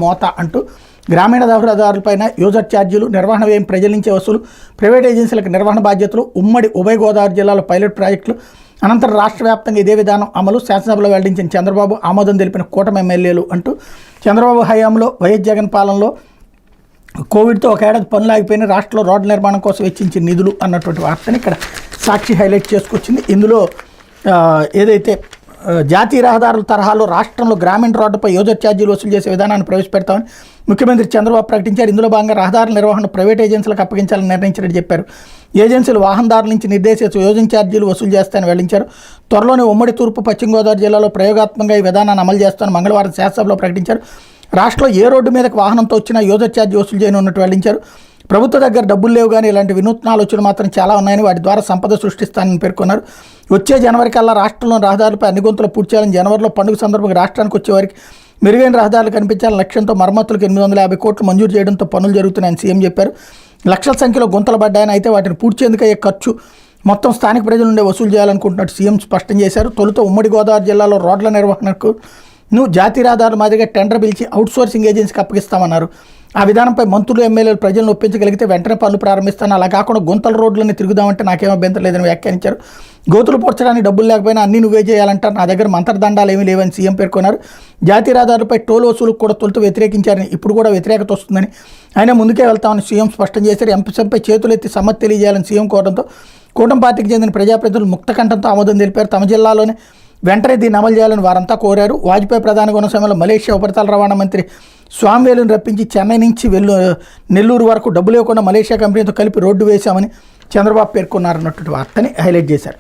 మోత అంటూ గ్రామీణ రహదారులపైన యూజర్ ఛార్జీలు, నిర్వహణ వ్యయం ప్రజల నుంచే వసూలు, ప్రైవేట్ ఏజెన్సీలకు నిర్వహణ బాధ్యతలు, ఉభయ గోదావరి జిల్లాలో పైలట్ ప్రాజెక్టులు, అనంతరం రాష్ట్ర వ్యాప్తంగా ఇదే విధానం అమలు, శాసనసభలో వెల్లడించిన చంద్రబాబు, ఆమోదం తెలిపిన కూటమి ఎమ్మెల్యేలు అంటూ చంద్రబాబు హయాంలో వైఎస్ జగన్ పాలనలో కోవిడ్తో ఒక ఏడాది పనులు ఆగిపోయిన రాష్ట్రంలో రోడ్ల నిర్మాణం కోసం వెచ్చించిన నిధులు అన్నటువంటి వార్తని ఇక్కడ సాక్షి హైలైట్ చేసుకొచ్చింది. ఇందులో ఏదైతే జాతీయ రహదారుల తరహాలో రాష్ట్రంలో గ్రామీణ రోడ్డుపై యూజర్ ఛార్జీలు వసూలు చేసే విధానాన్ని ప్రవేశపెడతామని ముఖ్యమంత్రి చంద్రబాబు ప్రకటించారు. ఇందులో భాగంగా రహదారుల నిర్వహణ ప్రైవేట్ ఏజెన్సీలకు అప్పగించాలని నిర్ణయించినట్టు చెప్పారు. ఏజెన్సీలు వాహనదారుల నుంచి నిర్దేశించి యూజర్ ఛార్జీలు వసూలు చేస్తాయని వెల్లడించారు. త్వరలోనే ఉమ్మడి తూర్పు పశ్చిమ గోదావరి జిల్లాలో ప్రయోగాత్మకంగా ఈ విధానాన్ని అమలు చేస్తామని మంగళవారం శాసనసభలో ప్రకటించారు. రాష్ట్రంలో ఏ రోడ్డు మీదకి వాహనంతో వచ్చినా యూజర్ ఛార్జీ వసూలు చేయనున్నట్టు వెల్లడించారు. ప్రభుత్వ దగ్గర డబ్బులు లేవు కానీ ఇలాంటి వినూత్న ఆలోచనలు మాత్రం చాలా ఉన్నాయని, వాటి ద్వారా సంపద సృష్టిస్తానని పేర్కొన్నారు. వచ్చే జనవరి కల్లా రాష్ట్రంలోని రహదారులపై అన్ని గుంతలు పూర్తి చేయాలని, జనవరిలో పండుగ సందర్భంగా రాష్ట్రానికి వచ్చేవారికి మెరుగైన రహదారులు కనిపించాలని లక్ష్యంతో మరమ్మతులకు 850 కోట్లు మంజూరు చేయడంతో పనులు జరుగుతున్నాయని సీఎం చెప్పారు. లక్షల సంఖ్యలో గుంతలు పడ్డాయని, అయితే వాటిని పూర్తి చేందుకు అయ్యే ఖర్చు మొత్తం స్థానిక ప్రజల నుండే వసూలు చేయాలనుకుంటున్నట్టు సీఎం స్పష్టం చేశారు. తొలుత ఉమ్మడి గోదావరి జిల్లాలో రోడ్ల నిర్వహణకు జాతీయ రహదారుల మాదిరిగా టెండర్ పిలిచి అవుట్సోర్సింగ్ ఏజెన్సీకి అప్పగిస్తామన్నారు. ఆ విధానంపై మంత్రులు, ఎమ్మెల్యేలు ప్రజలను ఒప్పించగలిగితే వెంటనే పనులు ప్రారంభిస్తాను. అలా కాకుండా గుంతల రోడ్లని తిరుగుదామంటే నాకేం అభ్యంతరం లేదని వ్యాఖ్యానించారు. గోతులు పూడ్చడానికి డబ్బులు లేకపోయినా అన్ని నువ్వే చేయాలంటారు, నా దగ్గర మంత్రదండాలు ఏమీ లేవని సీఎం పేర్కొన్నారు. జాతీయ రహదారులపై టోల్ వసూలుకు కూడా తొలుత వ్యతిరేకించారని, ఇప్పుడు కూడా వ్యతిరేకత వస్తుందని, ఆయన ముందుకే వెళ్తామని సీఎం స్పష్టం చేశారు. ఎంపీసీపై చేతులెత్తి సమ్మతి తెలియజేయాలని సీఎం కోరడంతో కూటమి పార్టీకి చెందిన ప్రజాప్రతినిధులు ముక్తకంఠంతో ఆమోదం తెలిపారు. తమ జిల్లాలోనే వెంటనే దీన్ని అమలు చేయాలని వారంతా కోరారు. వాజ్పేయి ప్రధానిగా ఉన్న సమయంలో మలేషియా ఉపరితల రవాణా మంత్రి స్వామివేలును రప్పించి చెన్నై నుంచి నెల్లూరు వరకు డబ్బులు ఇవ్వకుండా మలేషియా కంపెనీతో కలిపి రోడ్డు వేశామని చంద్రబాబు పేర్కొన్నారన్నటువంటి వార్తని హైలైట్ చేశారు.